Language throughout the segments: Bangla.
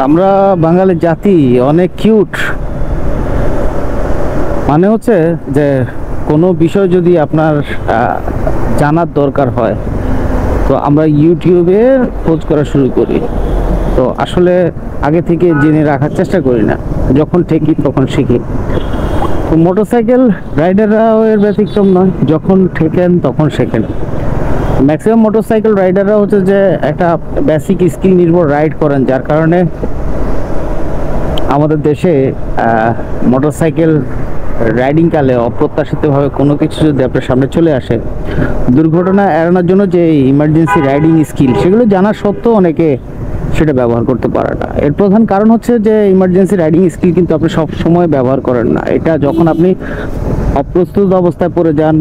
আমরা বাঙালি জাতি অনেক কিউট। মানে হচ্ছে যে কোনো বিষয় যদি আপনার জানার দরকার হয় তো আমরা ইউটিউবে খোঁজ করা শুরু করি। তো আসলে আগে থেকে জেনে রাখার চেষ্টা করি না, যখন ঠেকি তখন শিখি। তো মোটরসাইকেল রাইডাররাও এর ব্যতিক্রম নয়, যখন ঠেকেন তখন শেখেন। ম্যাক্সিমাম মোটরসাইকেল রাইডাররা হচ্ছে যে একটা বেসিক স্কিল নির্ভর রাইড করেন, যার কারণে আমাদের দেশে মোটরসাইকেল রাইডিং কালে অপ্রত্যাশিতভাবে কোনো কিছু যদি আপনার সামনে চলে আসে, দুর্ঘটনা এড়ানোর জন্য যে ইমার্জেন্সি রাইডিং স্কিল সেগুলো জানা সত্ত্বেও অনেকে সেটা ব্যবহার করতে পারে না। এর প্রধান কারণ হচ্ছে যে ইমার্জেন্সি রাইডিং স্কিল কিন্তু আপনি সব সময় ব্যবহার করেন না। এটা যখন আপনি অপ্রস্তুত অবস্থায় পড়ে যান,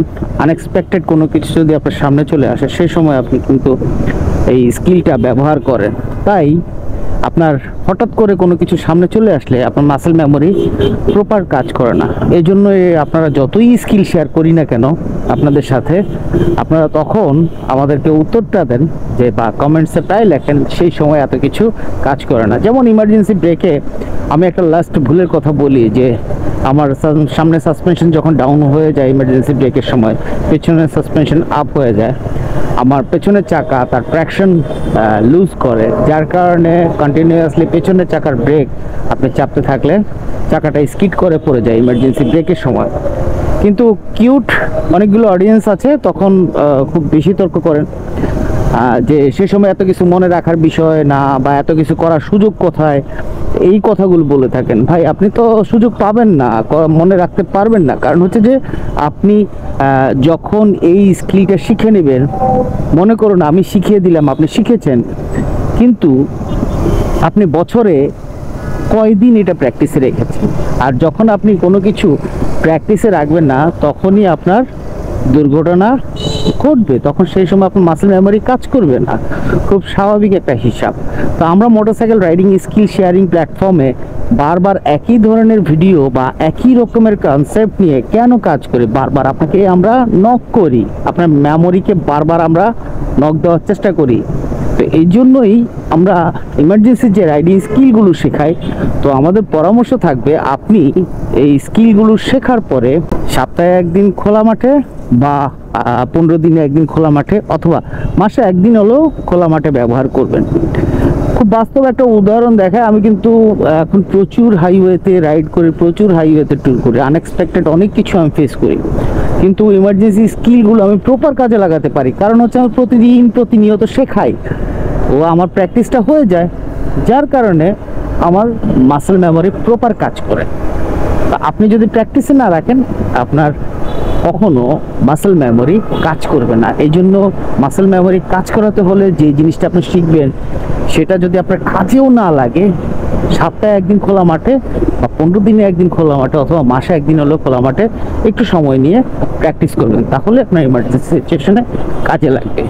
আনএক্সপেক্টেড কোনো কিছু যদি আপনার সামনে চলে আসে, সেই সময় আপনি কিন্তু এই স্কিলটা ব্যবহার করেন। তাই আপনার হঠাৎ করে কোনো কিছু সামনে চলে আসলে আপনার মাসেল মেমোরি প্রপার কাজ করে না। এই জন্য আপনারা যতই স্কিল শেয়ার করি না কেন আপনাদের সাথে, আপনারা তখন আমাদেরকে উত্তরটা দেন যে বা কমেন্টসে প্রায় লেখেন সেই সময় এত কিছু কাজ করে না। যেমন ইমার্জেন্সি ব্রেকে আমি একটা লাস্ট ভুলের কথা বলি যে আমার সামনে সাসপেনশন যখন ডাউন হয়ে যায় ইমার্জেন্সি ব্রেকের সময়, পেছনের সাসপেনশন আপ হয়ে যায়, আমার পেছনের চাকা তার ট্র্যাকশন লুজ করে, যার কারণে কন্টিনিউয়াসলি পেছনের চাকার ব্রেক আপনি চাপতে থাকলে চাকাটা স্কিড করে পড়ে যায় ইমার্জেন্সি ব্রেকের সময়। কিন্তু কিউট অনেকগুলো অডিয়েন্স আছে তখন খুব বেশি তর্ক করেন যে সে সময় এত কিছু মনে রাখার বিষয় না, বা এত কিছু করার সুযোগ কোথায়, এই কথাগুলো বলে থাকেন। ভাই, আপনি তো সুযোগ পাবেন না, মনে রাখতে পারবেন না। কারণ হচ্ছে যে আপনি যখন এই স্কিলটা শিখে নেবেন, মনে করুন আমি শিখিয়ে দিলাম, আপনি শিখেছেন, কিন্তু আপনি বছরে কয়দিন এটা প্র্যাকটিসে রেখেছেন। আর যখন আপনি কোনো কিছু প্র্যাকটিসে রাখবেন না, তখনই আপনার দুর্ঘটনা ঘটবে, তখন সেই সময় আপনার মাসেল মেমোরি কাজ করবে না। খুব স্বাভাবিক একটা হিসাব। তো আমরা মোটরসাইকেল রাইডিং স্কিল শেয়ারিং প্ল্যাটফর্মে বারবার একই ধরনের ভিডিও বা একই রকমের কনসেপ্ট নিয়ে কেন কাজ করি? বারবার আপনাকে আমরা নক করি, আপনার মেমোরিকে বারবার আমরা নক দেওয়ার চেষ্টা করি। তো এই জন্যই আমরা ইমার্জেন্সি যে রাইডিং স্কিলগুলো শেখাই। তো আমাদের পরামর্শ থাকবে, আপনি এই স্কিলগুলো শেখার পরে সপ্তাহে একদিন খোলা মাঠে বা 15 দিনে একদিন খোলা মাঠে অথবা মাসে একদিন হলেও খোলা মাঠে ব্যবহার করবেন। খুব বাস্তব একটা উদাহরণ দেখায়, আমি কিন্তু এখন প্রচুর হাইওয়েতে রাইড করি, প্রচুর হাইওয়েতে ট্যুর করি, আনএক্সপেক্টেড অনেক কিছু আমি ফেস করি, কিন্তু ইমার্জেন্সি স্কিলগুলো আমি প্রপার কাজে লাগাতে পারি। কারণ হচ্ছে আমি প্রতিনিয়ত শেখাই, ও আমার প্র্যাকটিসটা হয়ে যায়, যার কারণে আমার মাসেল মেমোরি প্রপার কাজ করে। তা আপনি যদি প্র্যাকটিসে না রাখেন, আপনার কখনো মাসেল মেমোরি কাজ করবে না। এই জন্য মাসেল মেমোরি কাজ করাতে হলে যে জিনিসটা আপনি শিখবেন সেটা যদি আপনার কাজেও না লাগে, সপ্তাহে একদিন খোলা মাঠে বা 15 দিনে একদিন খোলা মাঠে অথবা মাসে একদিন হলেও খোলা মাঠে একটু সময় নিয়ে প্র্যাকটিস করবেন, তাহলে আপনার ইমার্জেন্সি সিচুয়েশনে কাজে লাগবে।